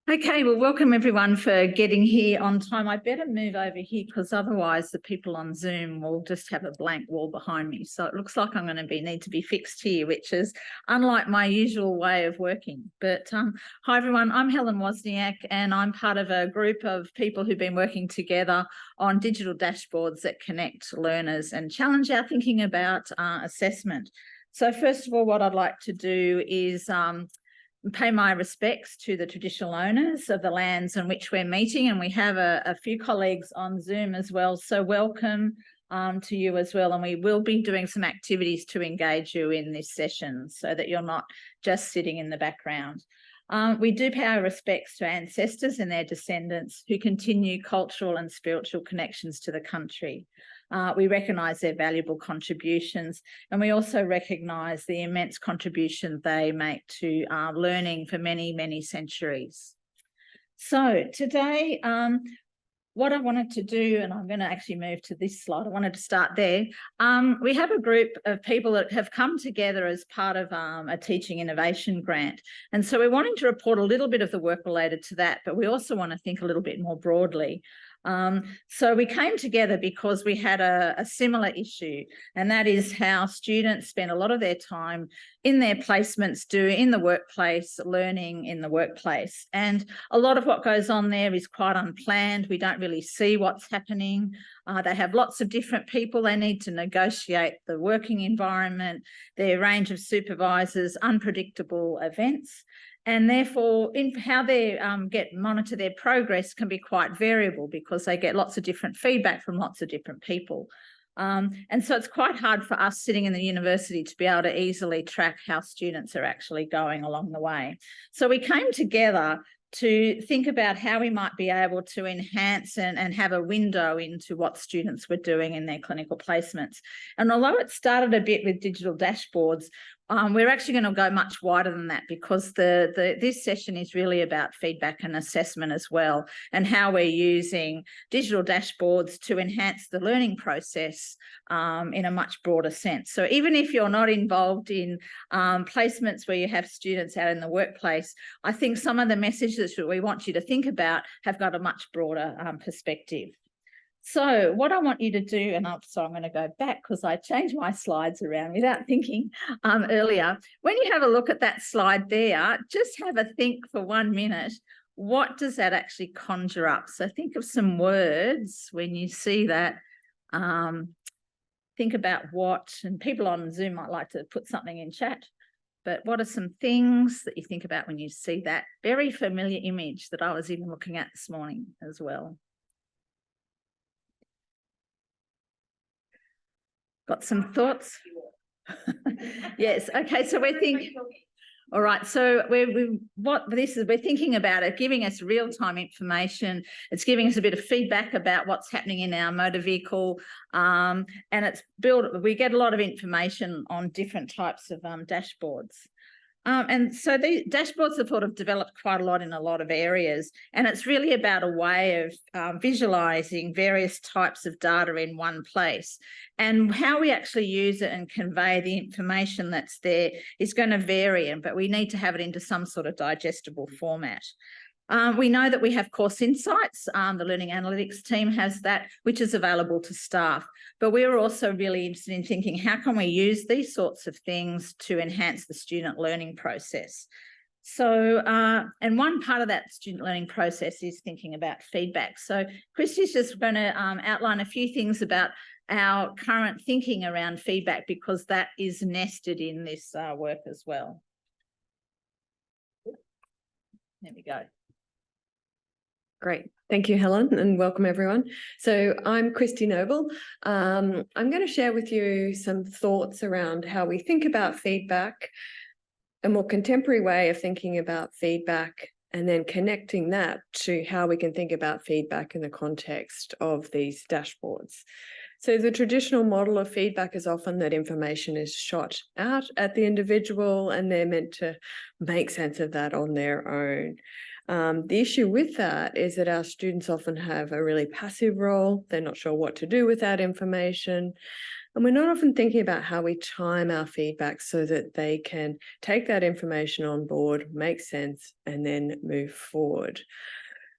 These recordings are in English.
Okay, well, welcome everyone for getting here on time. I better move over here because otherwise the people on Zoom will just have a blank wall behind me. So it looks like I'm going to need to be fixed here, which is unlike my usual way of working. But hi everyone, I'm Helen Wozniak and I'm part of a group of people who've been working together on digital dashboards that connect learners and challenge our thinking about assessment. So first of all, what I'd like to do is pay my respects to the traditional owners of the lands in which we're meeting, and we have a few colleagues on Zoom as well, so welcome to you as well. And we will be doing some activities to engage you in this session so that you're not just sitting in the background. We do pay our respects to ancestors and their descendants who continue cultural and spiritual connections to the country. We recognise their valuable contributions, and we also recognise the immense contribution they make to learning for many, many centuries. So today, what I wanted to do, and I'm going to actually move to this slide, I wanted to start there. We have a group of people that have come together as part of a teaching innovation grant. And so we're wanting to report a little bit of the work related to that, but we also want to think a little bit more broadly. So we came together because we had a similar issue, and that is how students spend a lot of their time in their placements, in the workplace, learning in the workplace. And a lot of what goes on there is quite unplanned. We don't really see what's happening. They have lots of different people. They need to negotiate the working environment, their range of supervisors, unpredictable events. And therefore, in how they monitor their progress can be quite variable because they get lots of different feedback from lots of different people. And so it's quite hard for us sitting in the university to be able to easily track how students are actually going along the way. So we came together to think about how we might be able to enhance and have a window into what students were doing in their clinical placements. And although it started a bit with digital dashboards, we're actually going to go much wider than that because this session is really about feedback and assessment as well, and how we're using digital dashboards to enhance the learning process in a much broader sense. So even if you're not involved in placements where you have students out in the workplace, I think some of the messages that we want you to think about have got a much broader perspective. So what I want you to do, and so I'm going to go back because I changed my slides around without thinking earlier. When you have a look at that slide there, just have a think for 1 minute. What does that actually conjure up? So think of some words when you see that. Think about what, and people on Zoom might like to put something in chat, but what are some things that you think about when you see that very familiar image that I was even looking at this morning as well? Got some thoughts? Yes. Okay. So we're thinking. All right. So we're thinking about it giving us real-time information. It's giving us a bit of feedback about what's happening in our motor vehicle, and we get a lot of information on different types of dashboards. And so the dashboards have sort of developed quite a lot in a lot of areas, and it's really about a way of visualising various types of data in one place. And how we actually use it and convey the information that's there is going to vary, but we need to have it into some sort of digestible format. We know that we have Course Insights. The Learning Analytics team has that, which is available to staff. But we're also really interested in thinking, how can we use these sorts of things to enhance the student learning process? So, and one part of that student learning process is thinking about feedback. So Christy's just going to outline a few things about our current thinking around feedback, because that is nested in this work as well. There we go. Great. Thank you, Helen, and welcome everyone. So I'm Christy Noble. I'm going to share with you some thoughts around how we think about feedback, a more contemporary way of thinking about feedback, and then connecting that to how we can think about feedback in the context of these dashboards. So the traditional model of feedback is often that information is shot out at the individual and they're meant to make sense of that on their own. The issue with that is that our students often have a really passive role. They're not sure what to do with that information. And we're not often thinking about how we time our feedback so that they can take that information on board, make sense, and then move forward.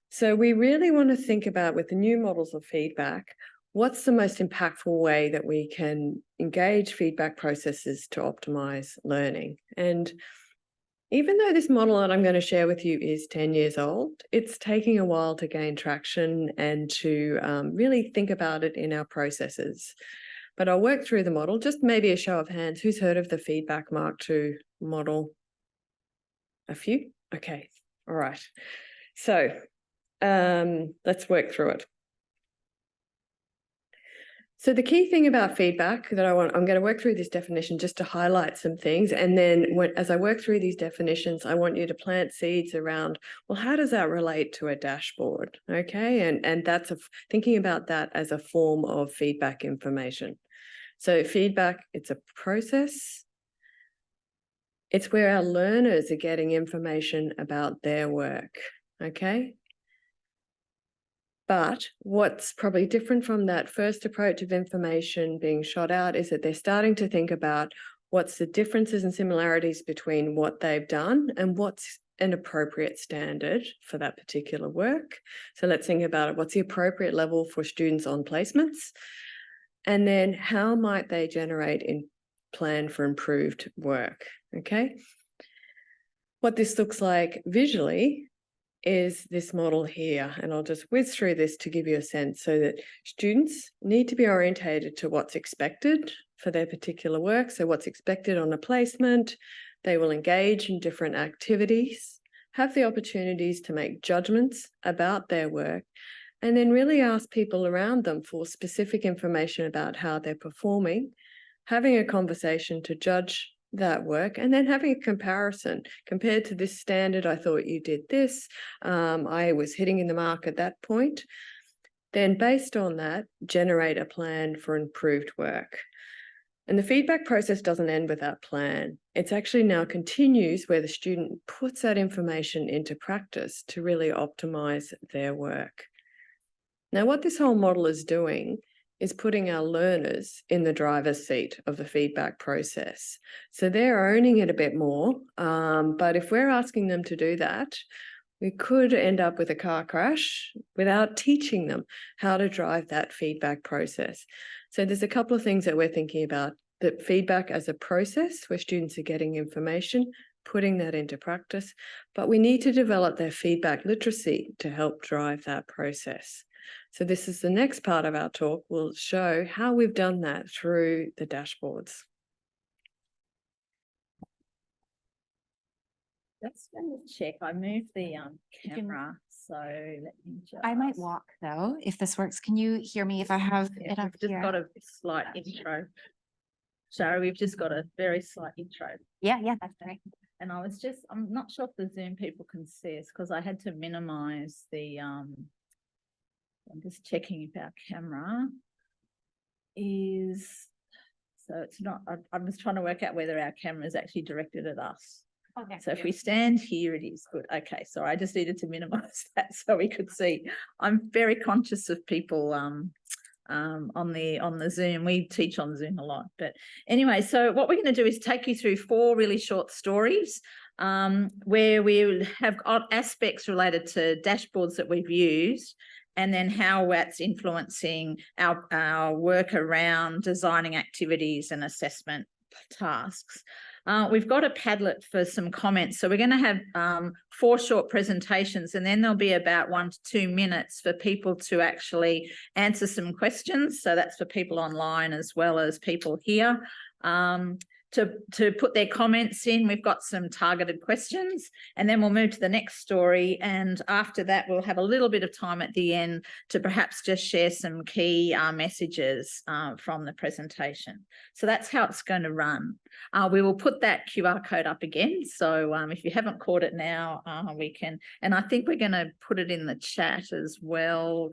So we really want to think about, with the new models of feedback, what's the most impactful way that we can engage feedback processes to optimize learning. And even though this model that I'm going to share with you is 10 years old, it's taking a while to gain traction and to really think about it in our processes. But I'll work through the model. Just maybe a show of hands. Who's heard of the feedback Mark II model? A few? Okay. All right. So let's work through it. So the key thing about feedback that I'm going to work through this definition just to highlight some things. And then as I work through these definitions, I want you to plant seeds around, well, how does that relate to a dashboard? Okay. And that's thinking about that as a form of feedback information. So feedback, it's a process. It's where our learners are getting information about their work. Okay. But what's probably different from that first approach of information being shot out is that they're starting to think about what's the differences and similarities between what they've done and what's an appropriate standard for that particular work. So let's think about it. What's the appropriate level for students on placements? And then how might they generate in plan for improved work? Okay. What this looks like visually is this model here, and I'll just whiz through this to give you a sense, so that students need to be orientated to what's expected for their particular work. So what's expected on a placement, they will engage in different activities, have the opportunities to make judgments about their work, and then really ask people around them for specific information about how they're performing, having a conversation to judge that work, and then having a comparison. Compared to this standard, I thought you did this, I was hitting in the mark at that point. Then based on that, generate a plan for improved work. And the feedback process doesn't end with that plan. It's actually now continues where the student puts that information into practice to really optimize their work. Now, what this whole model is doing is putting our learners in the driver's seat of the feedback process. So they're owning it a bit more, but if we're asking them to do that, we could end up with a car crash without teaching them how to drive that feedback process. So there's a couple of things that we're thinking about: that feedback as a process where students are getting information, putting that into practice, but we need to develop their feedback literacy to help drive that process. So this is the next part of our talk. We'll show how we've done that through the dashboards. Let's check. I moved the camera, so let me just... I might walk though, if this works. Can you hear me if I have it up just here? got a slight intro. Shari, we've just got a very slight intro. Yeah, that's right. And I'm not sure if the Zoom people can see us because I had to minimize the I'm just checking if our camera is, so it's not, I was trying to work out whether our camera is actually directed at us. Okay. So if we stand here, it is good. Okay, so I just needed to minimize that so we could see. I'm very conscious of people on the Zoom. We teach on Zoom a lot. But anyway, so what we're going to do is take you through 4 really short stories where we have aspects related to dashboards that we've used, and then how that's influencing our work around designing activities and assessment tasks. We've got a Padlet for some comments. So we're going to have 4 short presentations, and then there'll be about 1 to 2 minutes for people to actually answer some questions. So that's for people online as well as people here. To put their comments in. We've got some targeted questions, and then we'll move to the next story. And after that, we'll have a little bit of time at the end to perhaps just share some key messages from the presentation. So that's how it's going to run. We will put that QR code up again. So if you haven't caught it now, we can, and I think we're going to put it in the chat as well.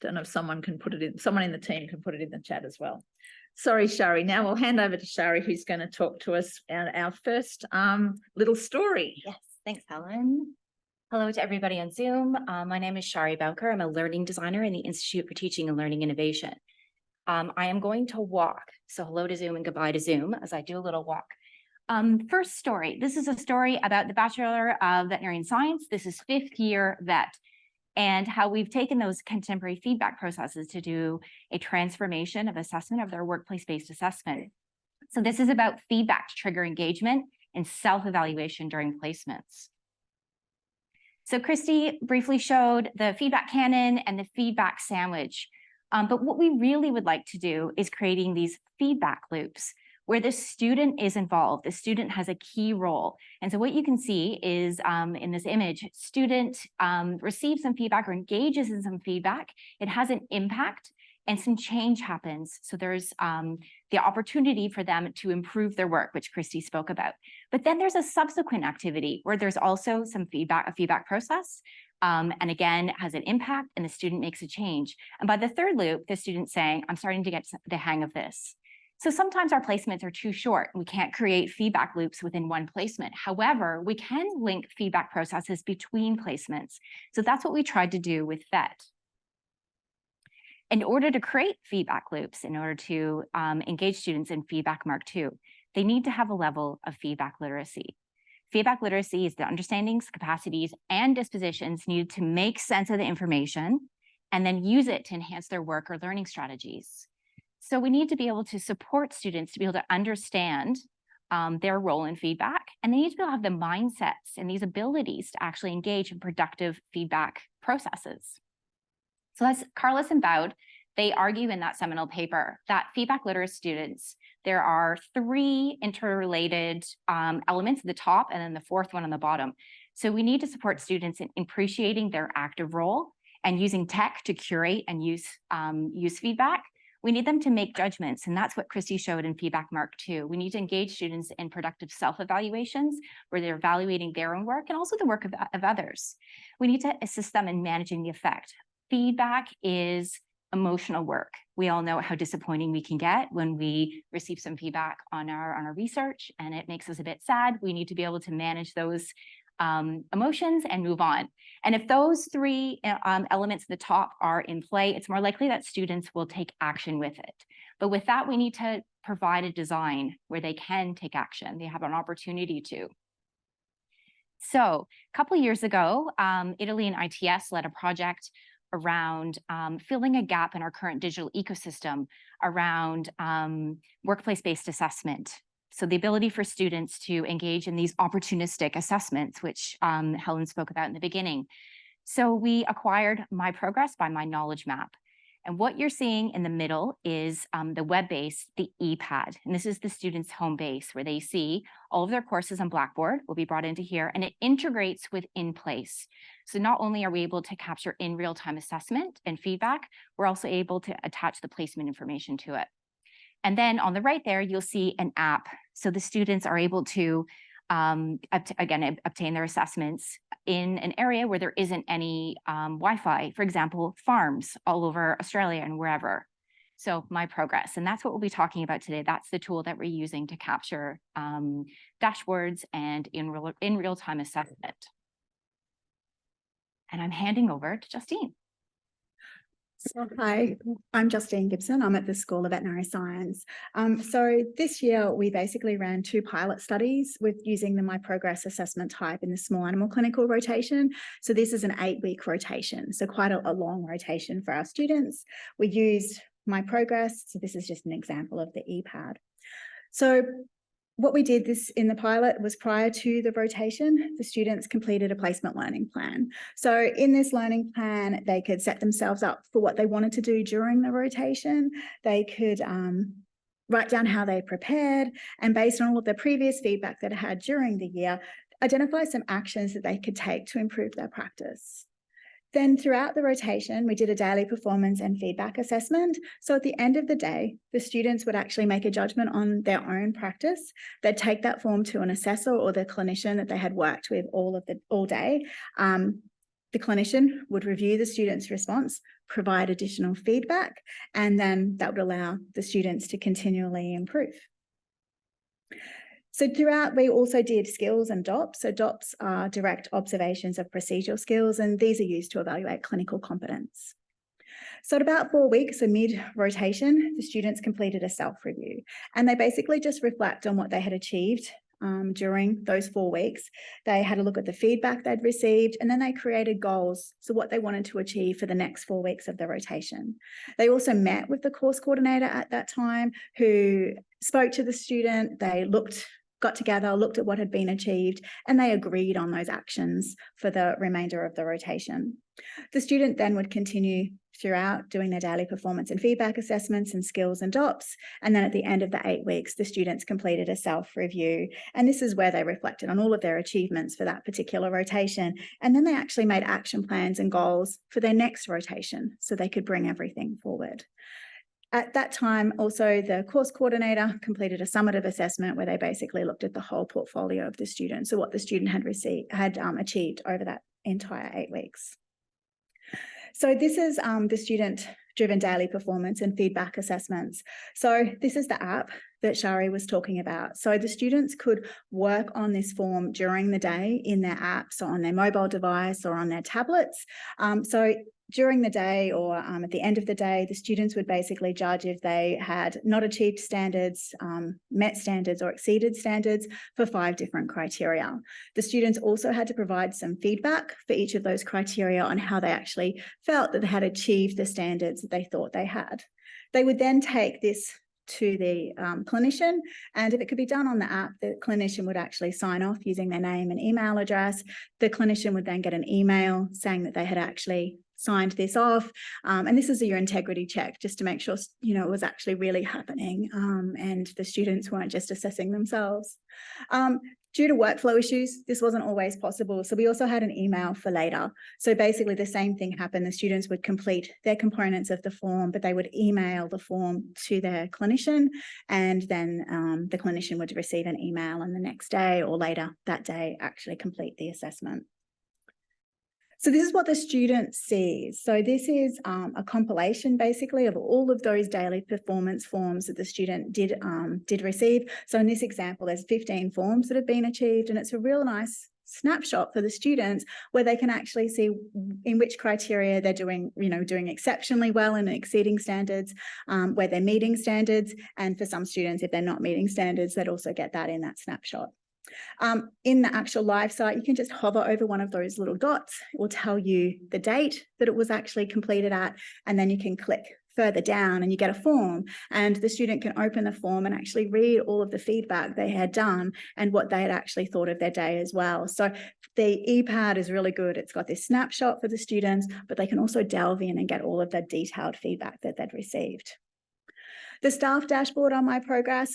Don't know if someone can put it in, someone in the team can put it in the chat as well. Sorry, Shari. Now we'll hand over to Shari, who's going to talk to us about our first little story. Yes, thanks, Helen. Hello to everybody on Zoom. My name is Shari Bowker. I'm a learning designer in the Institute for Teaching and Learning Innovation. I am going to walk. So hello to Zoom and goodbye to Zoom as I do a little walk. First story. This is a story about the Bachelor of Veterinary Science. This is 5th year vet, and how we've taken those contemporary feedback processes to do a transformation of assessment of their workplace-based assessment. So this is about feedback to trigger engagement and self-evaluation during placements. So Christy briefly showed the feedback cannon and the feedback sandwich. But what we really would like to do is creating these feedback loops where the student is involved. The student has a key role. And so what you can see is in this image, student receives some feedback or engages in some feedback. It has an impact and some change happens. So there's the opportunity for them to improve their work, which Christy spoke about. But then there's a subsequent activity where there's also some feedback, a feedback process. And again, has an impact and the student makes a change. And by the third loop, the student's saying, I'm starting to get the hang of this. So sometimes our placements are too short. We can't create feedback loops within one placement. However, we can link feedback processes between placements. So that's what we tried to do with VET. In order to create feedback loops, in order to engage students in feedback Mark II, they need to have a level of feedback literacy. Feedback literacy is the understandings, capacities, and dispositions needed to make sense of the information and then use it to enhance their work or learning strategies. So we need to be able to support students to be able to understand their role in feedback, and they need to be able to have the mindsets and these abilities to actually engage in productive feedback processes. So as Carlos and Boud, they argue in that seminal paper that feedback literate students, there are 3 interrelated elements at the top and then the 4th one on the bottom. So we need to support students in appreciating their active role and using tech to curate and use feedback. We need them to make judgments, and that's what Christy showed in Feedback Mark II. We need to engage students in productive self-evaluations where they're evaluating their own work and also the work of others. We need to assist them in managing the effect. Feedback is emotional work. We all know how disappointing we can get when we receive some feedback on our research and it makes us a bit sad. We need to be able to manage those emotions and move on. And if those 3 elements at the top are in play, it's more likely that students will take action with it. But with that, we need to provide a design where they can take action. They have an opportunity to. So a couple of years ago, ITaLI and ITS led a project around filling a gap in our current digital ecosystem around workplace-based assessment. So the ability for students to engage in these opportunistic assessments, which Helen spoke about in the beginning. So we acquired MyProgress by My Knowledge Map. And what you're seeing in the middle is the web-based, the ePad. And this is the student's home base where they see all of their courses on Blackboard will be brought into here, and it integrates with InPlace. So not only are we able to capture in real-time assessment and feedback, we're also able to attach the placement information to it. And then on the right there, you'll see an app. So the students are able to, obtain their assessments in an area where there isn't any Wi-Fi, for example, farms all over Australia and wherever. So MyProgress, and that's what we'll be talking about today. That's the tool that we're using to capture dashboards and in real-time assessment. And I'm handing over to Justine. So, hi, I'm Justine Gibson. I'm at the School of Veterinary Science. So this year we basically ran 2 pilot studies with using the MyProgress assessment type in the small animal clinical rotation. So this is an 8-week rotation, so quite a long rotation for our students. We used MyProgress, so this is just an example of the ePad. So what we did in the pilot was prior to the rotation, the students completed a placement learning plan. So in this learning plan, they could set themselves up for what they wanted to do during the rotation. They could write down how they prepared, and based on all of the previous feedback that I had during the year, identify some actions that they could take to improve their practice. Then throughout the rotation, we did a daily performance and feedback assessment. So at the end of the day, the students would actually make a judgment on their own practice. They'd take that form to an assessor or the clinician that they had worked with all day. The clinician would review the student's response, provide additional feedback, and then that would allow the students to continually improve. So throughout, we also did skills and DOPS. So DOPS are direct observations of procedural skills, and these are used to evaluate clinical competence. So at about 4 weeks, so mid-rotation, the students completed a self-review, and they basically just reflect on what they had achieved during those 4 weeks. They had a look at the feedback they'd received, and then they created goals, so what they wanted to achieve for the next 4 weeks of the rotation. They also met with the course coordinator at that time, who spoke to the student. They got together, looked at what had been achieved, and they agreed on those actions for the remainder of the rotation. The student then would continue throughout doing their daily performance and feedback assessments and skills and DOPS. And then at the end of the 8 weeks, the students completed a self-review. And this is where they reflected on all of their achievements for that particular rotation. And then they actually made action plans and goals for their next rotation, so they could bring everything forward. At that time, also, the course coordinator completed a summative assessment where they basically looked at the whole portfolio of the student, so what the student had achieved over that entire 8 weeks. So this is the student-driven daily performance and feedback assessments. So this is the app that Shari was talking about. So the students could work on this form during the day in their app, so on their mobile device or on their tablets. So during the day or at the end of the day, the students would basically judge if they had not achieved standards, met standards or exceeded standards for 5 different criteria. The students also had to provide some feedback for each of those criteria on how they actually felt that they had achieved the standards that they thought they had. They would then take this to the clinician, and if it could be done on the app, the clinician would actually sign off using their name and email address. The clinician would then get an email saying that they had actually signed this off, and this is your integrity check, just to make sure it was actually really happening, and the students weren't just assessing themselves. Due to workflow issues, this wasn't always possible, so we also had an email for later. So basically the same thing happened. The students would complete their components of the form, but they would email the form to their clinician, and then the clinician would receive an email, and the next day or later that day actually complete the assessment. So this is what the student sees. So this is a compilation basically of all of those daily performance forms that the student did receive. So in this example, there's 15 forms that have been achieved, and it's a real nice snapshot for the students where they can actually see in which criteria they're doing exceptionally well and exceeding standards, where they're meeting standards. And for some students, if they're not meeting standards, they'd also get that in that snapshot. In the actual live site, you can just hover over one of those little dots. It will tell you the date that it was actually completed at, and then you can click further down and you get a form, and the student can open the form and actually read all of the feedback they had done and what they had actually thought of their day as well. So the ePad is really good. It's got this snapshot for the students, but they can also delve in and get all of the detailed feedback that they'd received. The staff dashboard on MyProgress,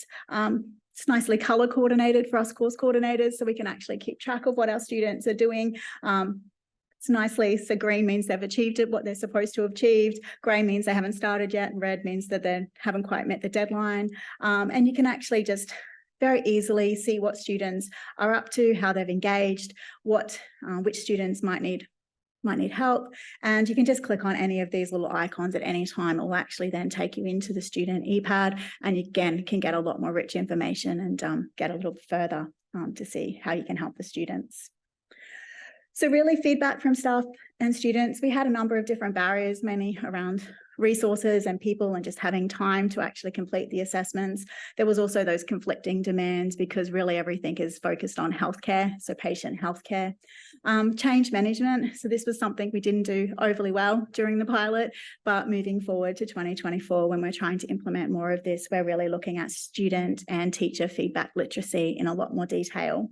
it's nicely color coordinated for us course coordinators, so we can actually keep track of what our students are doing. It's nicely, so green means they've achieved what they're supposed to have achieved, grey means they haven't started yet, and red means that they haven't quite met the deadline. And you can actually just very easily see what students are up to, how they've engaged, which students might need help, and you can just click on any of these little icons at any time. It will actually then take you into the student ePad, and you again can get a lot more rich information and get a little further to see how you can help the students. So really, feedback from staff and students, we had a number of different barriers, mainly around resources and people and just having time to actually complete the assessments. There was also those conflicting demands because really everything is focused on healthcare, so patient healthcare. Change management, so this was something we didn't do overly well during the pilot, but moving forward to 2024, when we're trying to implement more of this, we're really looking at student and teacher feedback literacy in a lot more detail.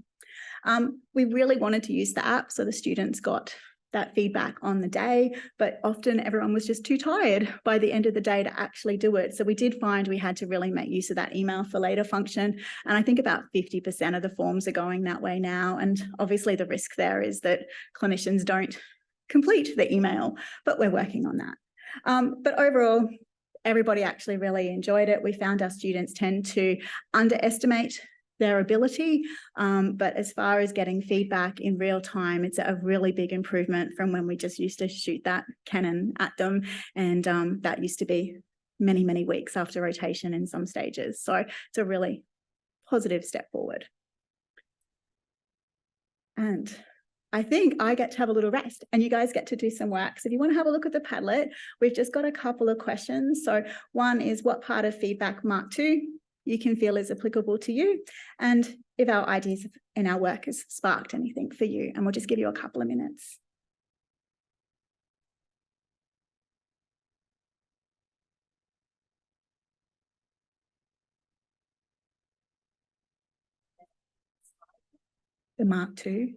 We really wanted to use the app, so the students got that feedback on the day, but often everyone was just too tired by the end of the day to actually do it. So we did find we had to really make use of that email for later function. And I think about 50% of the forms are going that way now. And obviously the risk there is that clinicians don't complete the email, but we're working on that. But overall, everybody actually really enjoyed it. We found our students tend to underestimate their ability, but as far as getting feedback in real time, it's a really big improvement from when we just used to shoot that cannon at them, and that used to be many, many weeks after rotation in some stages. So it's a really positive step forward. And I think I get to have a little rest and you guys get to do some work. So if you want to have a look at the Padlet, we've just got a couple of questions. So one is, what part of feedback Mark 2 you can feel is applicable to you, and if our ideas in our work has sparked anything for you. And we'll just give you a couple of minutes. The Mark 2.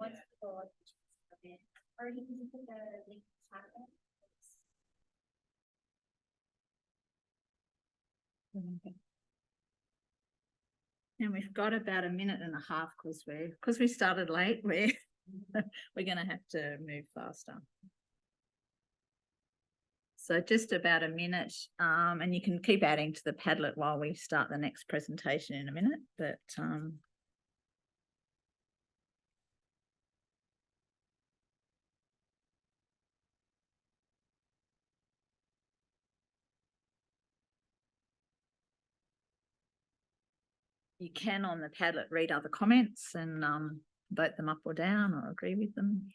And we've got about a minute and a half because we started late. We're going to have to move faster. So just about a minute, and you can keep adding to the Padlet while we start the next presentation in a minute. But you can on the Padlet read other comments and vote them up or down or agree with them.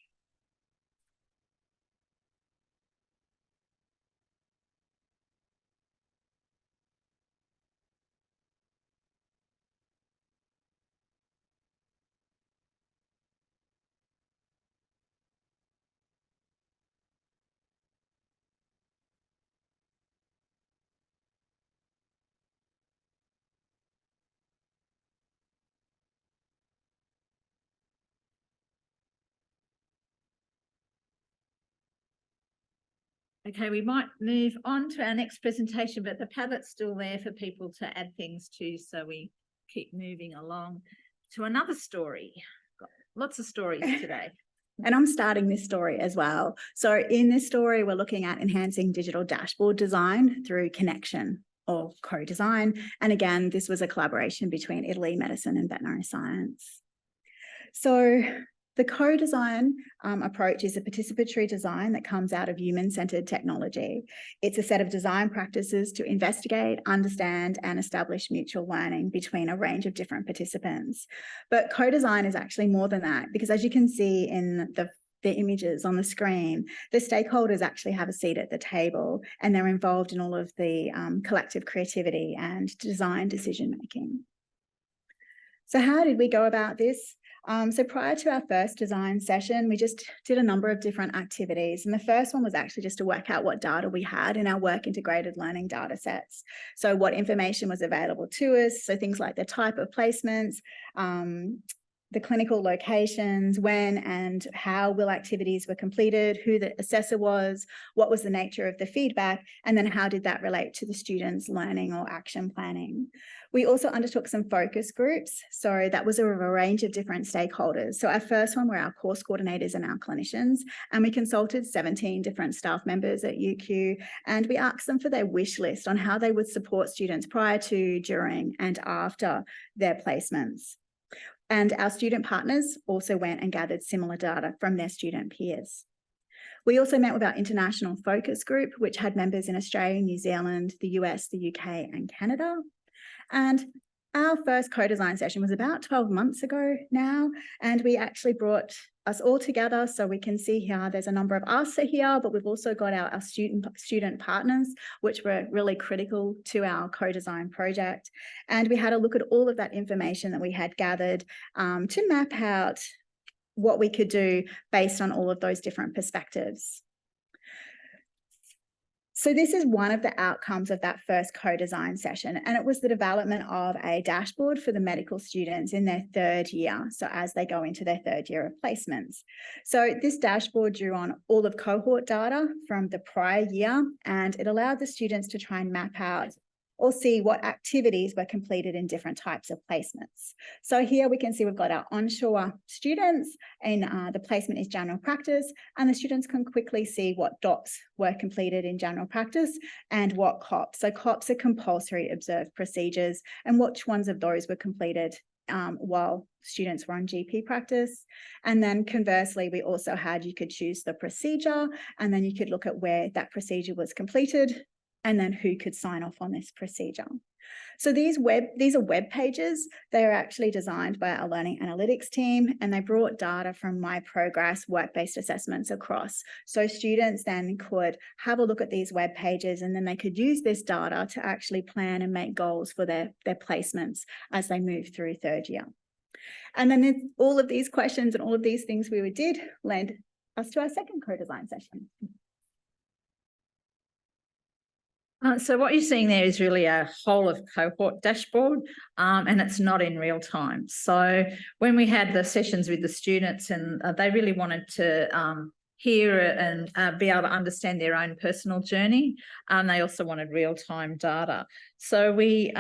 Okay, we might move on to our next presentation, but the Padlet's still there for people to add things to, so we keep moving along to another story. Got lots of stories today. And I'm starting this story as well. So in this story, we're looking at enhancing digital dashboard design through connection or co-design. And again, this was a collaboration between ITaLI Medicine and Veterinary Science. So the co-design approach is a participatory design that comes out of human-centered technology. It's a set of design practices to investigate, understand, and establish mutual learning between a range of different participants. But co-design is actually more than that, because as you can see in the images on the screen, the stakeholders actually have a seat at the table and they're involved in all of the collective creativity and design decision-making. So how did we go about this? So prior to our first design session, we just did a number of different activities. And the first one was actually just to work out what data we had in our work integrated learning data sets. So what information was available to us. So things like the type of placements, the clinical locations, when and how will activities were completed, who the assessor was, what was the nature of the feedback, and then how did that relate to the students' learning or action planning. We also undertook some focus groups. So that was a range of different stakeholders. So our first one were our course coordinators and our clinicians, and we consulted 17 different staff members at UQ, and we asked them for their wish list on how they would support students prior to, during, and after their placements. And our student partners also went and gathered similar data from their student peers. We also met with our international focus group, which had members in Australia, New Zealand, the US, the UK, and Canada. And our first co-design session was about 12 months ago now, and we actually brought us all together. So we can see here, there's a number of us here, but we've also got our student partners, which were really critical to our co-design project. And we had a look at all of that information that we had gathered to map out what we could do based on all of those different perspectives. So this is one of the outcomes of that first co-design session, and it was the development of a dashboard for the medical students in their third year, so as they go into their third year of placements. So this dashboard drew on all of cohort data from the prior year, and it allowed the students to try and map out or see what activities were completed in different types of placements. So here we can see we've got our onshore students, and the placement is general practice, and the students can quickly see what DOPs were completed in general practice and what COPs. So COPs are compulsory observed procedures, and which ones of those were completed while students were on GP practice. And then conversely, we also had, you could choose the procedure, and then you could look at where that procedure was completed, and then who could sign off on this procedure. So these are web pages. They are actually designed by our learning analytics team, and they brought data from MyProgress work-based assessments across. So students then could have a look at these web pages, and then they could use this data to actually plan and make goals for their placements as they move through third year. And then all of these questions and all of these things we did led us to our second co-design session. So what you're seeing there is really a whole of cohort dashboard, and it's not in real time. So when we had the sessions with the students, and they really wanted to hear and be able to understand their own personal journey, they also wanted real-time data. So we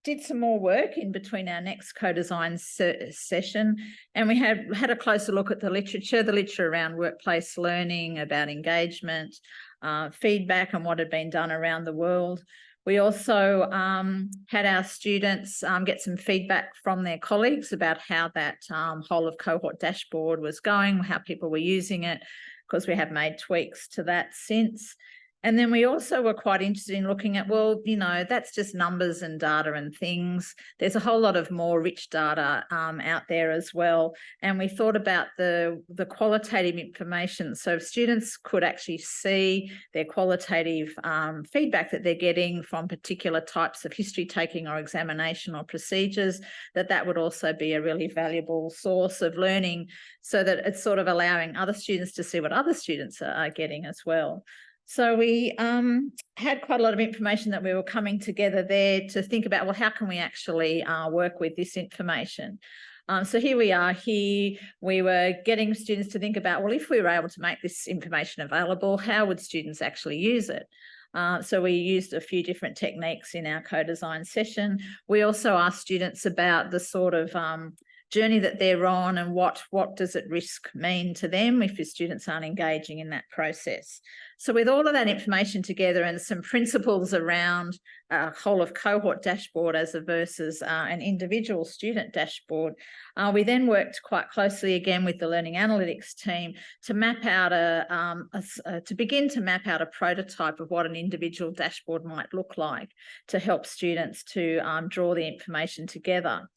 did some more work in between our next co-design session, and we had a closer look at the literature around workplace learning, about engagement, feedback and what had been done around the world. We also had our students get some feedback from their colleagues about how that whole of cohort dashboard was going, how people were using it, because we have made tweaks to that since. And then we also were quite interested in looking at, well, you know, that's just numbers and data and things. There's a whole lot of more rich data out there as well. And we thought about the qualitative information. So students could actually see their qualitative feedback that they're getting from particular types of history taking or examination or procedures, that would also be a really valuable source of learning, so that it's sort of allowing other students to see what other students are getting as well. So we had quite a lot of information that we were coming together there to think about, well, how can we actually work with this information? So here we are. Here we were getting students to think about, well, if we were able to make this information available, how would students actually use it? So we used a few different techniques in our co-design session. We also asked students about the sort of journey that they're on, and what does it risk mean to them if the students aren't engaging in that process. So with all of that information together and some principles around a whole of cohort dashboard as versus an individual student dashboard, we then worked quite closely again with the learning analytics team to map out to begin to map out a prototype of what an individual dashboard might look like, to help students to draw the information together.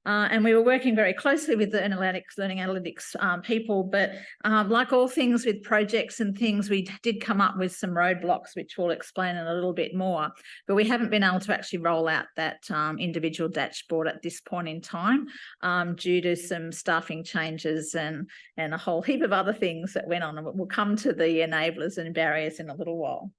And we were working very closely with the learning analytics people, but like all things with projects and things, we did come up with some roadblocks, which we'll explain in a little bit more, but we haven't been able to actually roll out that individual dashboard at this point in time due to some staffing changes and a whole heap of other things that went on. And we'll come to the enablers and barriers in a little while.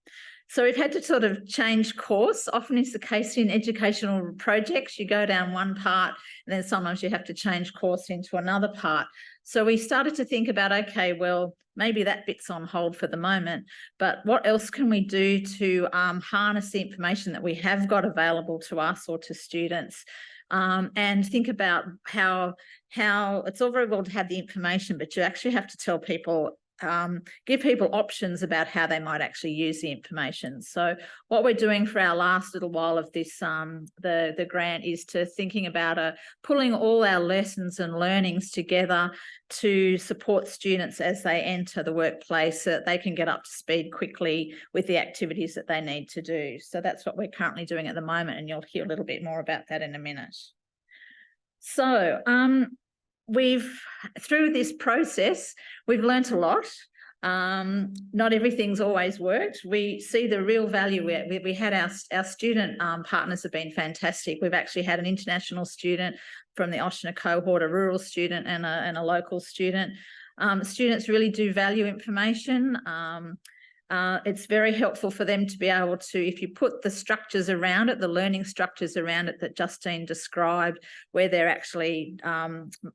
So we've had to sort of change course. Often is the case in educational projects. You go down one part and then sometimes you have to change course into another part. So we started to think about, okay, well, maybe that bit's on hold for the moment, but what else can we do to harness the information that we have got available to us or to students, and think about how it's all very well to have the information, but you actually have to tell people, give people options about how they might actually use the information. So what we're doing for our last little while of this, the grant, is to thinking about pulling all our lessons and learnings together to support students as they enter the workplace, so that they can get up to speed quickly with the activities that they need to do. So that's what we're currently doing at the moment, and you'll hear a little bit more about that in a minute. So through this process, we've learnt a lot. Not everything's always worked. We see the real value. We had our student partners have been fantastic. We've actually had an international student from the Oshner cohort, a rural student and a local student. Students really do value information. It's very helpful for them to be able to, if you put the structures around it, the learning structures around it that Justine described, where they're actually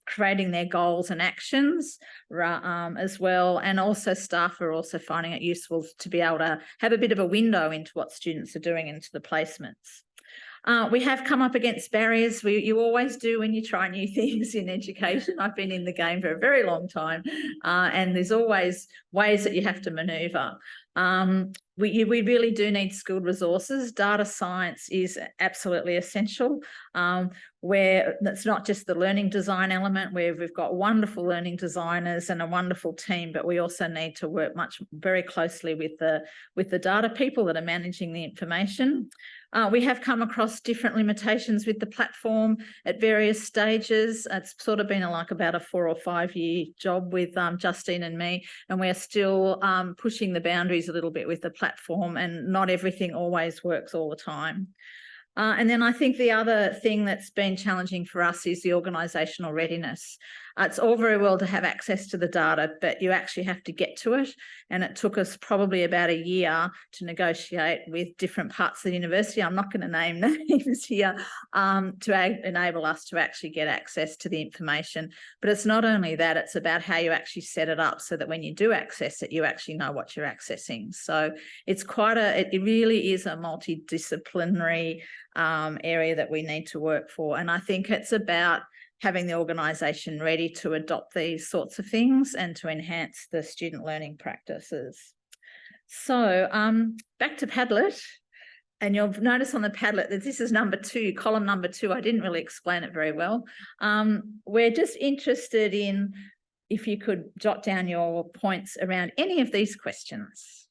creating their goals and actions as well. And also staff are also finding it useful to be able to have a bit of a window into what students are doing into the placements. We have come up against barriers. You always do when you try new things in education. I've been in the game for a very long time, and there's always ways that you have to manoeuvre. We really do need skilled resources. Data science is absolutely essential, where it's not just the learning design element, where we've got wonderful learning designers and a wonderful team, but we also need to work very closely with the data people that are managing the information. We have come across different limitations with the platform at various stages. It's sort of been about a 4 or 5 year job with Justine and me, and we're still pushing the boundaries a little bit with the platform, and not everything always works all the time. And then I think the other thing that's been challenging for us is the organisational readiness. It's all very well to have access to the data, but you actually have to get to it. And it took us probably about a year to negotiate with different parts of the university. I'm not going to name names here, to enable us to actually get access to the information. But it's not only that, it's about how you actually set it up so that when you do access it, you actually know what you're accessing. So it's it really is a multidisciplinary area that we need to work for. And I think it's about having the organisation ready to adopt these sorts of things and to enhance the student learning practices. So back to Padlet. And you'll notice on the Padlet that this is number 2, column number 2. I didn't really explain it very well. We're just interested in if you could jot down your points around any of these questions.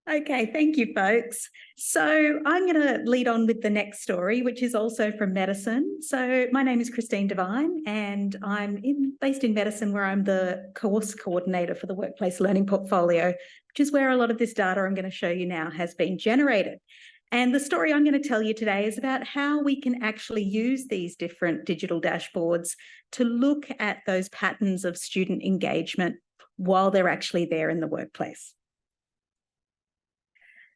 Okay, thank you, folks. So I'm going to lead on with the next story, which is also from medicine. So my name is Christine Devine, and I'm based in medicine, where I'm the course coordinator for the workplace learning portfolio, which is where a lot of this data I'm going to show you now has been generated. And the story I'm going to tell you today is about how we can actually use these different digital dashboards to look at those patterns of student engagement while they're actually there in the workplace.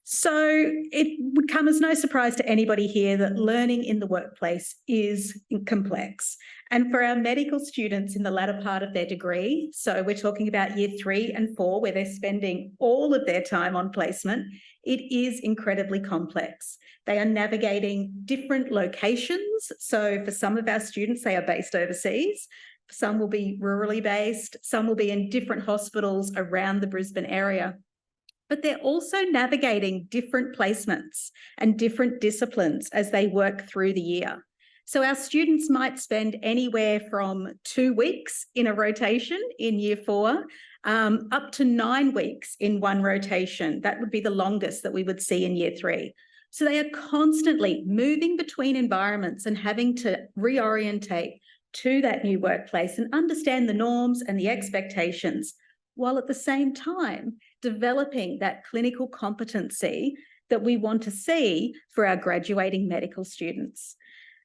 So it would come as no surprise to anybody here that learning in the workplace is complex. And for our medical students in the latter part of their degree, so we're talking about year 3 and 4, where they're spending all of their time on placement, it is incredibly complex. They are navigating different locations. So for some of our students, they are based overseas. Some will be rurally based. Some will be in different hospitals around the Brisbane area. But they're also navigating different placements and different disciplines as they work through the year. So our students might spend anywhere from 2 weeks in a rotation in year 4, up to 9 weeks in one rotation. That would be the longest that we would see in year 3. So they are constantly moving between environments and having to reorientate to that new workplace and understand the norms and the expectations, while at the same time developing that clinical competency that we want to see for our graduating medical students.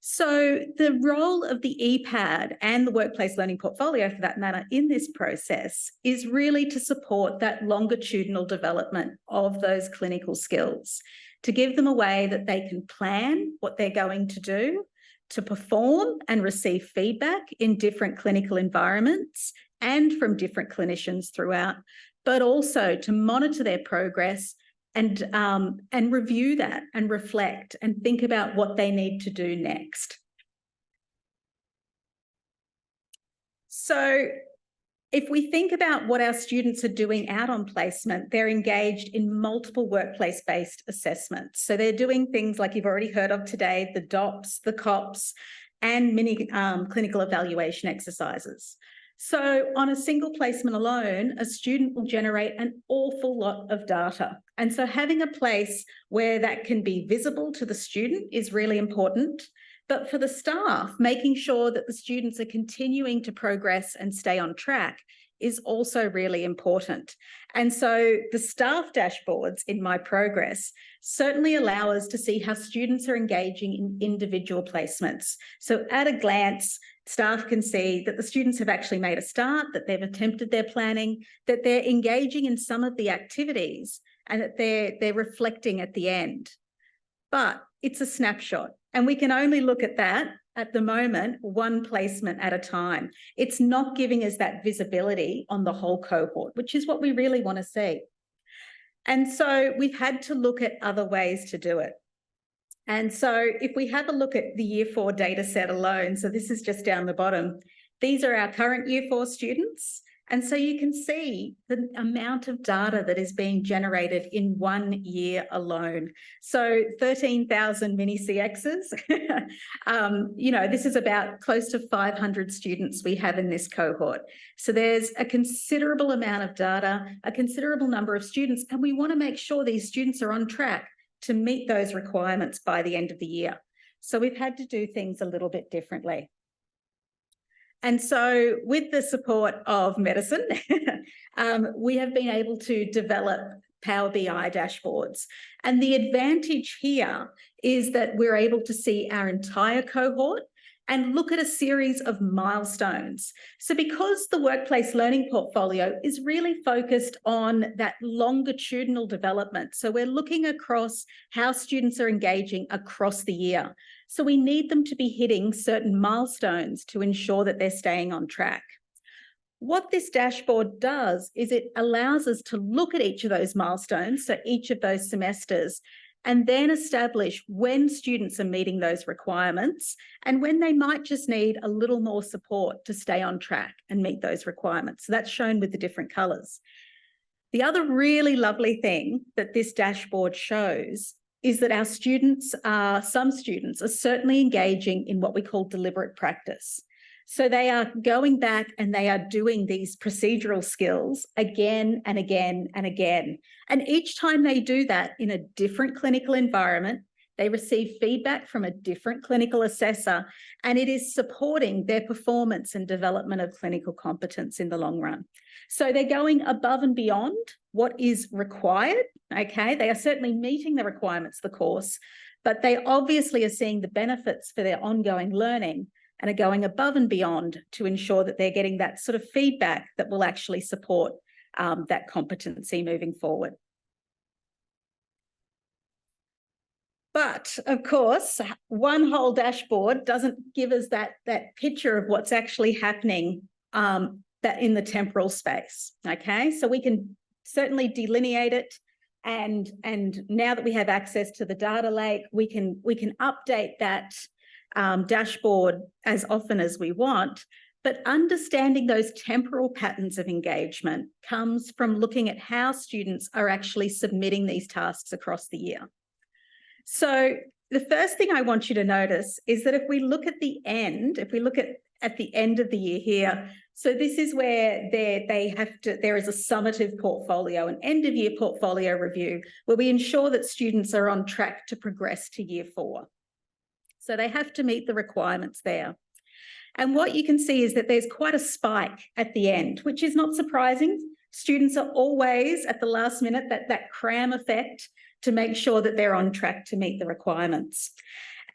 So the role of the EPAD and the workplace learning portfolio, for that matter, in this process is really to support that longitudinal development of those clinical skills, to give them a way that they can plan what they're going to do, to perform and receive feedback in different clinical environments and from different clinicians throughout, but also to monitor their progress and review that and reflect and think about what they need to do next. So if we think about what our students are doing out on placement, they're engaged in multiple workplace-based assessments. So they're doing things like you've already heard of today, the DOPS, the COPS, and mini clinical evaluation exercises. So on a single placement alone, a student will generate an awful lot of data. And so having a place where that can be visible to the student is really important. But for the staff, making sure that the students are continuing to progress and stay on track is also really important. And so the staff dashboards in MyProgress certainly allow us to see how students are engaging in individual placements. So at a glance, staff can see that the students have actually made a start, that they've attempted their planning, that they're engaging in some of the activities, and that they're reflecting at the end. But it's a snapshot, and we can only look at that at the moment, one placement at a time. It's not giving us that visibility on the whole cohort, which is what we really want to see. And so we've had to look at other ways to do it. And so if we have a look at the Year 4 data set alone, so this is just down the bottom, these are our current Year 4 students. And so you can see the amount of data that is being generated in 1 year alone. So 13,000 mini CXs. This is about close to 500 students we have in this cohort. So there's a considerable amount of data, a considerable number of students, and we want to make sure these students are on track to meet those requirements by the end of the year. So we've had to do things a little bit differently. And so with the support of medicine, we have been able to develop Power BI dashboards. And the advantage here is that we're able to see our entire cohort and look at a series of milestones. So because the workplace learning portfolio is really focused on that longitudinal development, so we're looking across how students are engaging across the year. So we need them to be hitting certain milestones to ensure that they're staying on track. What this dashboard does is it allows us to look at each of those milestones, so each of those semesters, and then establish when students are meeting those requirements and when they might just need a little more support to stay on track and meet those requirements. So that's shown with the different colours. The other really lovely thing that this dashboard shows is that our students some students are certainly engaging in what we call deliberate practice. So they are going back and they are doing these procedural skills again and again and again. And each time they do that in a different clinical environment, they receive feedback from a different clinical assessor, and it is supporting their performance and development of clinical competence in the long run. So they're going above and beyond what is required, okay? They are certainly meeting the requirements of the course, but they obviously are seeing the benefits for their ongoing learning and are going above and beyond to ensure that they're getting that sort of feedback that will actually support that competency moving forward. But of course, one whole dashboard doesn't give us that picture of what's actually happening that in the temporal space, okay? So we can certainly delineate it, and now that we have access to the data lake, we can update that dashboard as often as we want. But understanding those temporal patterns of engagement comes from looking at how students are actually submitting these tasks across the year. So the first thing I want you to notice is that if we look at the end, if we look at the end of the year here, so this is where there is a summative portfolio, an end of year portfolio review, where we ensure that students are on track to progress to Year 4. So they have to meet the requirements there. And what you can see is that there's quite a spike at the end, which is not surprising. Students are always at the last minute, that cram effect, to make sure that they're on track to meet the requirements.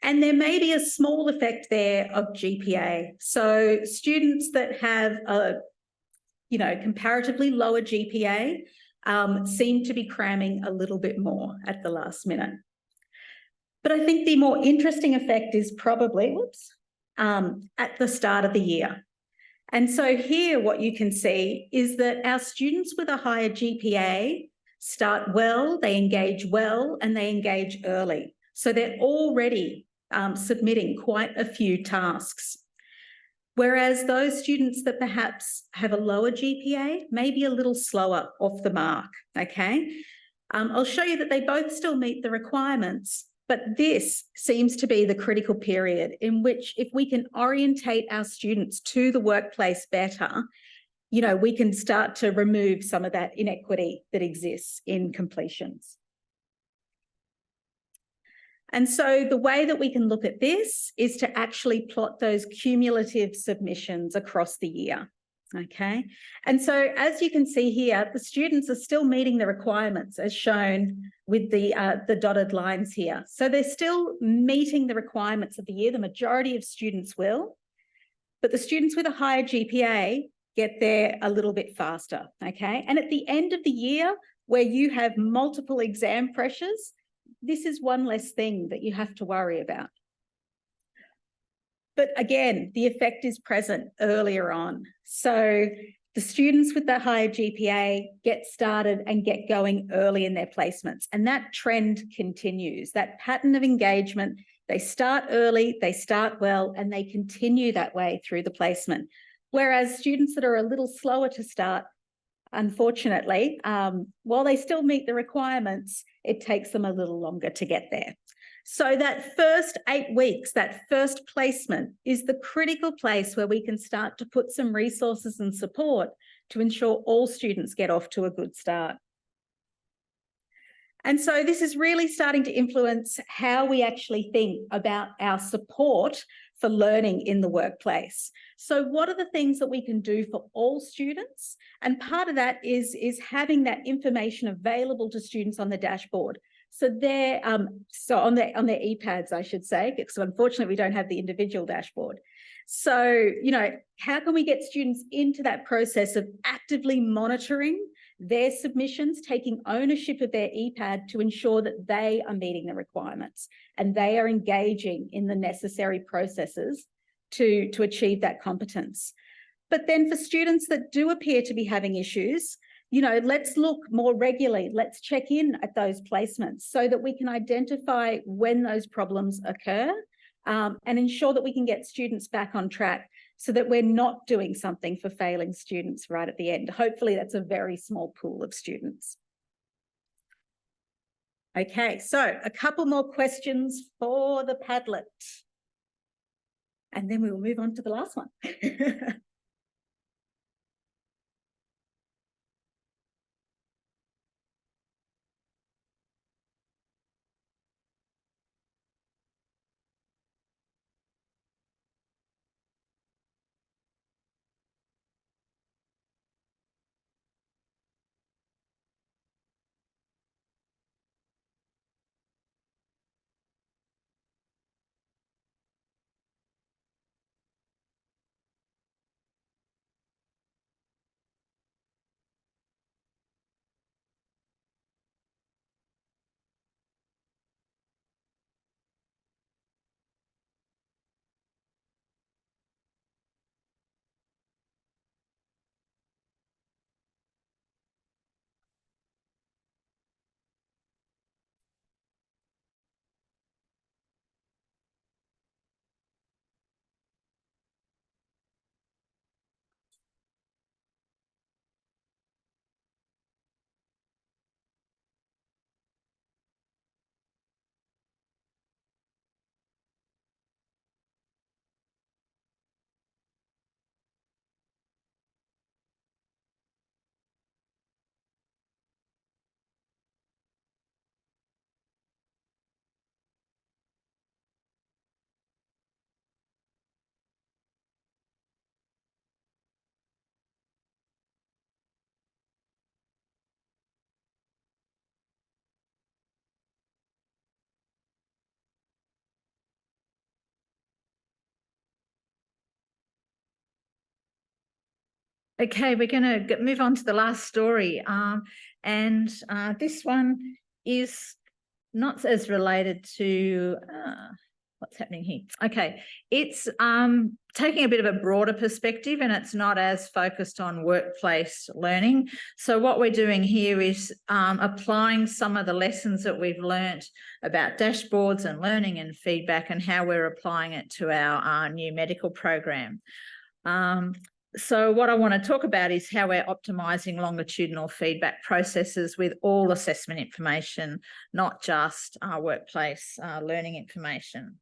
And there may be a small effect there of GPA. So students that have a, comparatively lower GPA seem to be cramming a little bit more at the last minute. But I think the more interesting effect is probably, at the start of the year. And so here what you can see is that our students with a higher GPA start well, they engage well, and they engage early. So they're already submitting quite a few tasks. Whereas those students that perhaps have a lower GPA may be a little slower off the mark, okay? I'll show you that they both still meet the requirements, but this seems to be the critical period in which if we can orientate our students to the workplace better, you know, we can start to remove some of that inequity that exists in completions. And so the way that we can look at this is to actually plot those cumulative submissions across the year. Okay. And so as you can see here, the students are still meeting the requirements as shown with the dotted lines here. So they're still meeting the requirements of the year. The majority of students will, but the students with a higher GPA get there a little bit faster. Okay. And at the end of the year, where you have multiple exam pressures, this is one less thing that you have to worry about. But again, the effect is present earlier on. So the students with the higher GPA get started and get going early in their placements. And that trend continues, that pattern of engagement. They start early, they start well, and they continue that way through the placement. Whereas students that are a little slower to start, unfortunately, while they still meet the requirements, it takes them a little longer to get there. So that first 8 weeks, that first placement is the critical place where we can start to put some resources and support to ensure all students get off to a good start. And so this is really starting to influence how we actually think about our support for learning in the workplace. So what are the things that we can do for all students? And part of that is having that information available to students on the dashboard. So they're on their ePads, I should say, because unfortunately we don't have the individual dashboard. So, you know, how can we get students into that process of actively monitoring their submissions, taking ownership of their ePad to ensure that they are meeting the requirements and they are engaging in the necessary processes to achieve that competence. But then for students that do appear to be having issues, you know, let's look more regularly. Let's check in at those placements so that we can identify when those problems occur and ensure that we can get students back on track so that we're not doing something for failing students right at the end. Hopefully that's a very small pool of students. Okay, so a couple more questions for the Padlet. And then we will move on to the last one. Okay, we're going to move on to the last story. This one is not as related to what's happening here. Okay, it's taking a bit of a broader perspective, and it's not as focused on workplace learning. So what we're doing here is applying some of the lessons that we've learnt about dashboards and learning and feedback, and how we're applying it to our new medical program. So what I want to talk about is how we're optimising longitudinal feedback processes with all assessment information, not just workplace learning information.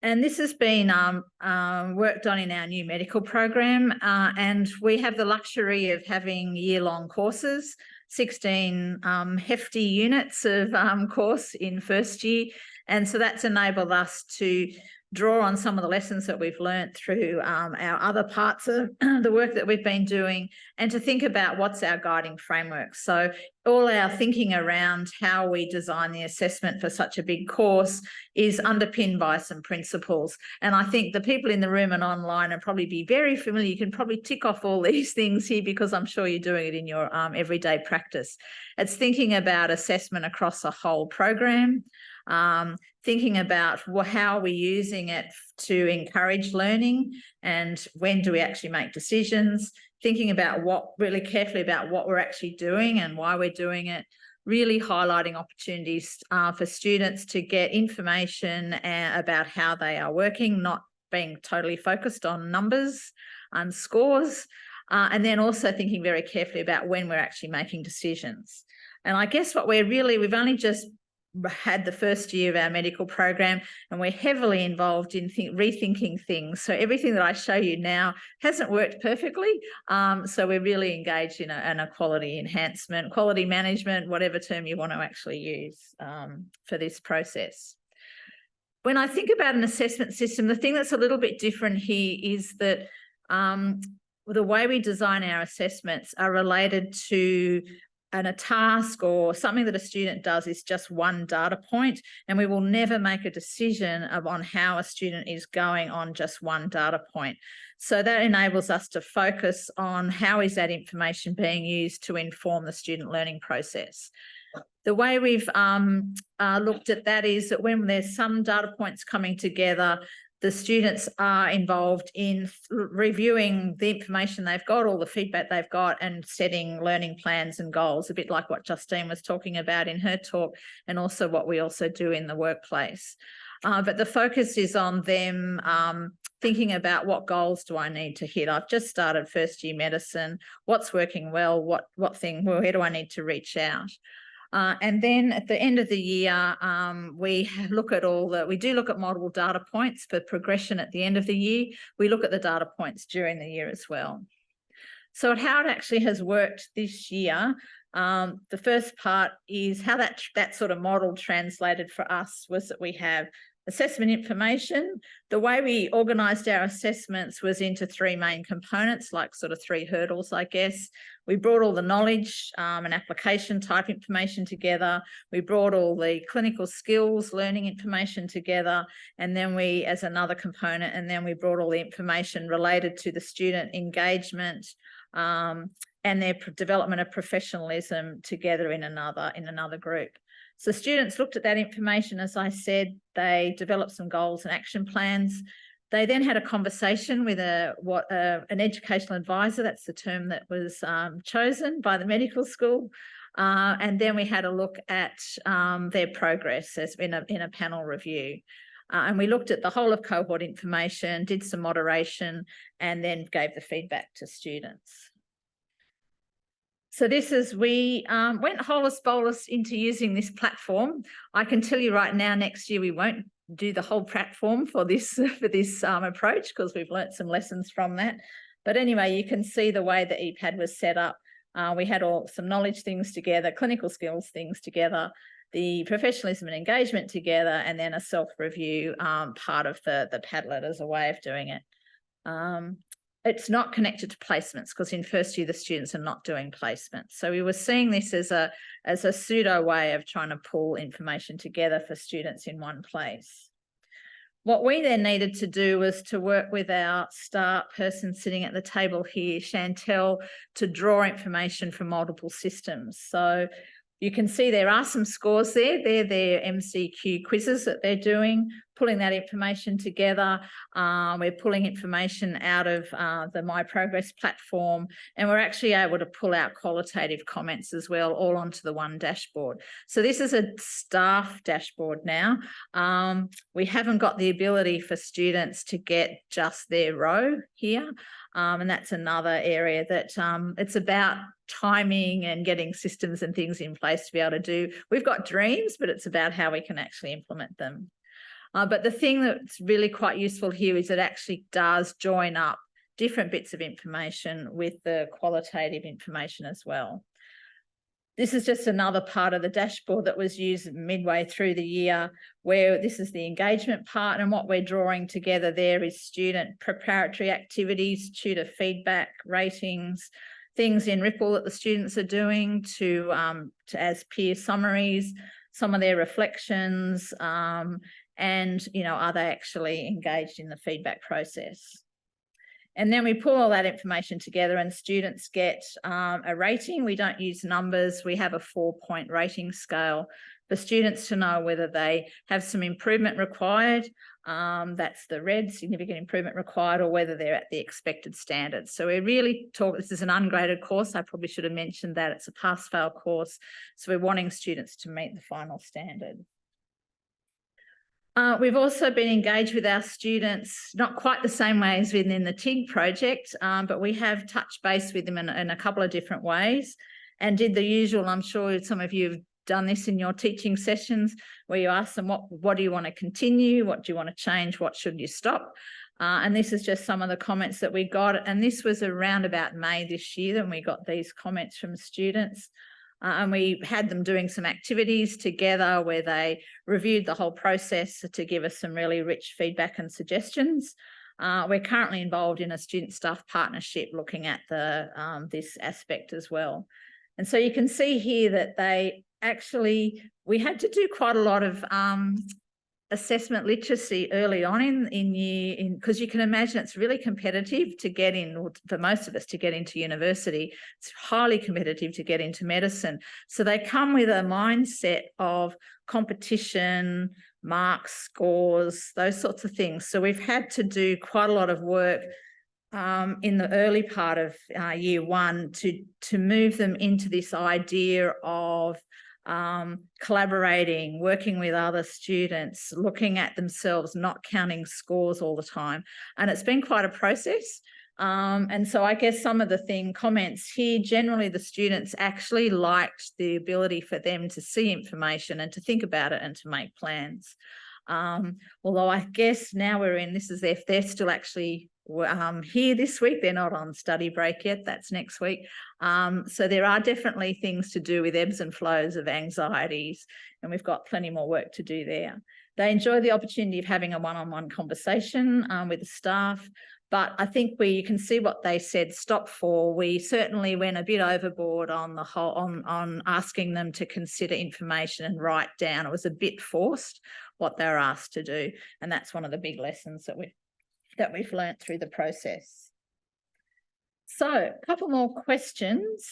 And this has been worked on in our new medical program, and we have the luxury of having year-long courses, 16 hefty units of course in first year. And so that's enabled us to draw on some of the lessons that we've learnt through our other parts of the work that we've been doing, and to think about what's our guiding framework. So all our thinking around how we design the assessment for such a big course is underpinned by some principles. And I think the people in the room and online will probably be very familiar. You can probably tick off all these things here, because I'm sure you're doing it in your everyday practice. It's thinking about assessment across a whole program, thinking about how we're using it to encourage learning, and when do we actually make decisions, thinking about really carefully about what we're actually doing and why we're doing it, really highlighting opportunities for students to get information about how they are working, not being totally focused on numbers and scores, and then also thinking very carefully about when we're actually making decisions. And I guess we've only just had the first year of our medical program, and we're heavily involved in rethinking things. So everything that I show you now hasn't worked perfectly. So we're really engaged in a quality enhancement, quality management, whatever term you want to actually use for this process. When I think about an assessment system, the thing that's a little bit different here is that the way we design our assessments are related to a task or something that a student does is just one data point, and we will never make a decision on how a student is going on just one data point. So that enables us to focus on how is that information being used to inform the student learning process. The way we've looked at that is that when there's some data points coming together, the students are involved in reviewing the information they've got, all the feedback they've got, and setting learning plans and goals, a bit like what Justine was talking about in her talk, and also what we also do in the workplace. But the focus is on them thinking about what goals do I need to hit. I've just started first year medicine. What's working well? Where do I need to reach out? And then at the end of the year, we look at multiple data points for progression at the end of the year. We look at the data points during the year as well. So how it actually has worked this year, the first part is how that sort of model translated for us was that we have assessment information. The way we organised our assessments was into three main components, like sort of three hurdles, I guess. We brought all the knowledge and application type information together. We brought all the clinical skills, learning information together, and then as another component, and then we brought all the information related to the student engagement and their development of professionalism together in another group. So students looked at that information, as I said, they developed some goals and action plans. They then had a conversation with an educational advisor, that's the term that was chosen by the medical school. And then we had a look at their progress in a panel review. And we looked at the whole of cohort information, did some moderation, and then gave the feedback to students. So we went holus bolus into using this platform. I can tell you right now, next year we won't do the whole platform for this approach, because we've learnt some lessons from that. But anyway, you can see the way that EPAD was set up. We had some knowledge things together, clinical skills things together, the professionalism and engagement together, and then a self-review part of the Padlet as a way of doing it. It's not connected to placements, because in first year the students are not doing placements. So we were seeing this as a pseudo way of trying to pull information together for students in one place. What we then needed to do was to work with our STAR person sitting at the table here, Chantel, to draw information from multiple systems. So You can see there are some scores there. They're their MCQ quizzes that they're doing, pulling that information together. We're pulling information out of the MyProgress platform, and we're actually able to pull out qualitative comments as well, all onto the one dashboard. So this is a staff dashboard now. We haven't got the ability for students to get just their row here. And that's another area that it's about timing and getting systems and things in place to be able to do. We've got dreams, but it's about how we can actually implement them. But the thing that's really quite useful here is it actually does join up different bits of information with the qualitative information as well. This is just another part of the dashboard that was used midway through the year, where this is the engagement part, and what we're drawing together there is student preparatory activities, tutor feedback, ratings, things in Ripple that the students are doing to as peer summaries, some of their reflections, and are they actually engaged in the feedback process. And then we pull all that information together and students get a rating. We don't use numbers. We have a 4-point rating scale for students to know whether they have some improvement required. That's the red, significant improvement required, or whether they're at the expected standards. So we really this is an ungraded course. I probably should have mentioned that. It's a pass-fail course. So we're wanting students to meet the final standard. We've also been engaged with our students, not quite the same way as within the TIG project, but we have touched base with them in a couple of different ways and did the usual. I'm sure some of you have done this in your teaching sessions where you ask them, what do you want to continue? What do you want to change? What should you stop? And this is just some of the comments that we got. And this was around about May this year, and we got these comments from students. And we had them doing some activities together where they reviewed the whole process to give us some really rich feedback and suggestions. We're currently involved in a student staff partnership looking at this aspect as well. And so you can see here that we had to do quite a lot of assessment literacy early on because you can imagine it's really competitive to get in, or for most of us to get into university. It's highly competitive to get into medicine. So they come with a mindset of competition, marks, scores, those sorts of things. So we've had to do quite a lot of work in the early part of year one to move them into this idea of collaborating, working with other students, looking at themselves, not counting scores all the time. And it's been quite a process. And so I guess some of the comments here, generally the students actually liked the ability for them to see information and to think about it and to make plans. Although I guess now if they're still actually here this week, they're not on study break yet, that's next week. So there are definitely things to do with ebbs and flows of anxieties, and we've got plenty more work to do there. They enjoy the opportunity of having a one-on-one conversation with the staff, but I think you can see what they said stop for. We certainly went a bit overboard on the whole, on asking them to consider information and write down. It was a bit forced what they were asked to do, and that's one of the big lessons that we've learnt through the process. So a couple more questions.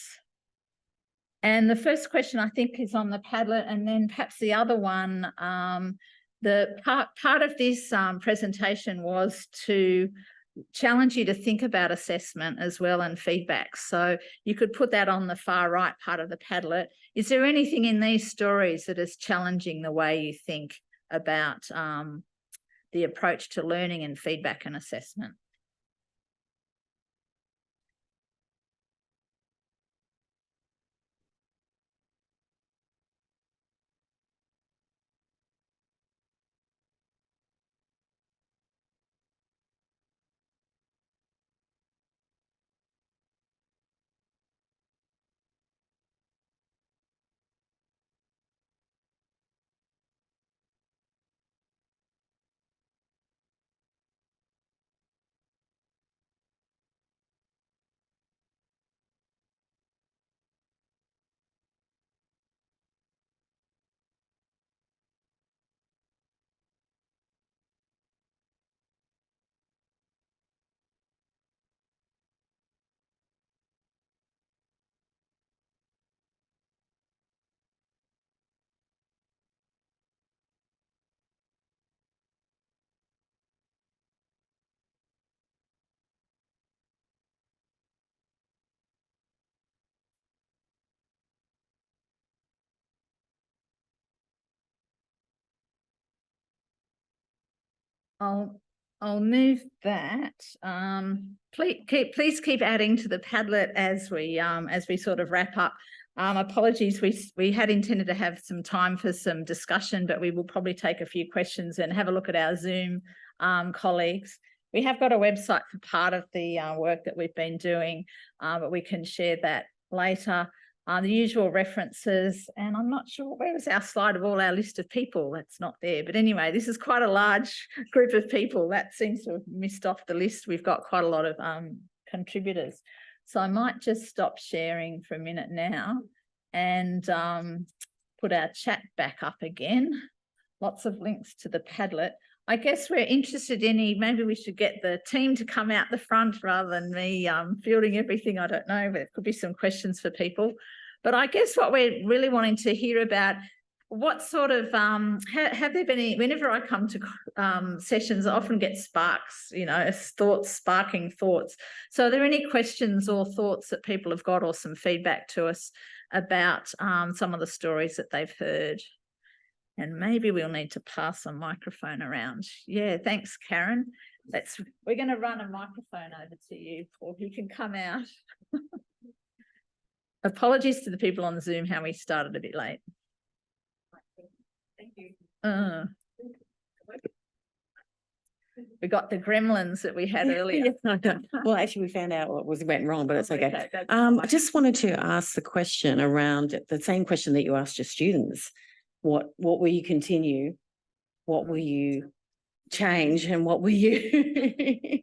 And the first question I think is on the Padlet, and then perhaps the other one, the part of this presentation was to challenge you to think about assessment as well and feedback. So you could put that on the far right part of the Padlet. Is there anything in these stories that is challenging the way you think about the approach to learning and feedback and assessment? I'll move that. Please keep adding to the Padlet as we sort of wrap up. Apologies, we had intended to have some time for some discussion, but we will probably take a few questions and have a look at our Zoom colleagues. We have got a website for part of the work that we've been doing, but we can share that later. The usual references, and I'm not sure, where was our slide of all our list of people? That's not there. But anyway, this is quite a large group of people. That seems to have missed off the list. We've got quite a lot of contributors. So I might just stop sharing for a minute now and put our chat back up again. Lots of links to the Padlet. I guess we're interested in, maybe we should get the team to come out the front rather than me fielding everything. I don't know, but there could be some questions for people. But I guess what we're really wanting to hear about, what sort of, have there been any, whenever I come to sessions, I often get sparks, sparking thoughts. So are there any questions or thoughts that people have got, or some feedback to us about some of the stories that they've heard? And maybe we'll need to pass a microphone around. Yeah, thanks, Karen. We're going to run a microphone over to you, Paul, who can come out. Apologies to the people on Zoom how we started a bit late. Thank you. We got the gremlins that we had earlier. Well, actually, we found out what went wrong, but it's okay. I just wanted to ask the question around the same question that you asked your students. What will you continue? What will you change? And what will you?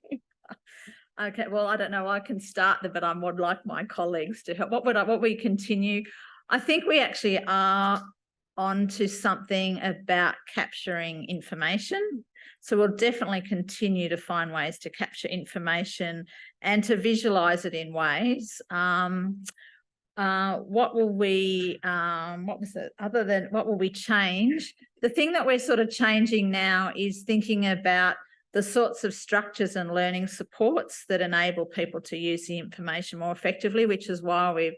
Okay, well, I don't know. I can start there, but I would like my colleagues to help. What we continue? I think we actually are on to something about capturing information. So we'll definitely continue to find ways to capture information and to visualize it in ways. What will we what will we change? The thing that we're sort of changing now is thinking about the sorts of structures and learning supports that enable people to use the information more effectively, which is why we've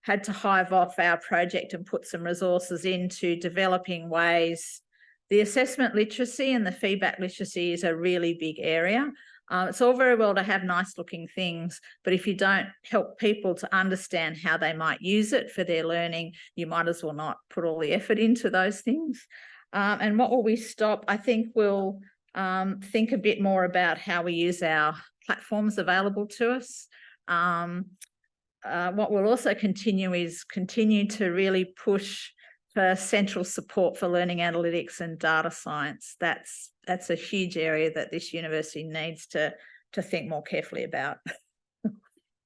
had to hive off our project and put some resources into developing ways. The assessment literacy and the feedback literacy is a really big area. It's all very well to have nice looking things, but if you don't help people to understand how they might use it for their learning, you might as well not put all the effort into those things. And what will we stop? I think we'll think a bit more about how we use our platforms available to us. What we'll also continue to really push for central support for learning analytics and data science. That's a huge area that this university needs to think more carefully about.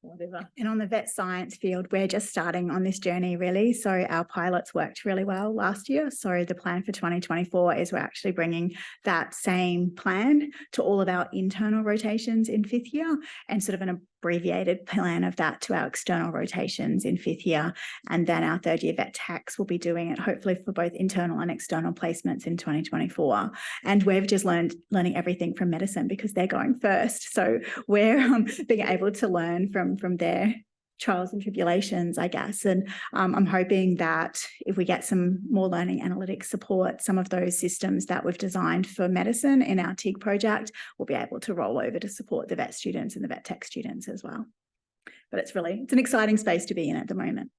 Whatever. And on the vet science field, we're just starting on this journey, really. So our pilots worked really well last year. So the plan for 2024 is we're actually bringing that same plan to all of our internal rotations in 5th year, and sort of an abbreviated plan of that to our external rotations in 5th year. And then our 3rd year vet techs will be doing it hopefully for both internal and external placements in 2024. And we've just learning everything from medicine because they're going first. So we're being able to learn from their trials and tribulations, I guess. And I'm hoping that if we get some more learning analytics support, some of those systems that we've designed for medicine in our TIG project will be able to roll over to support the vet students and the vet tech students as well. But it's an exciting space to be in at the moment.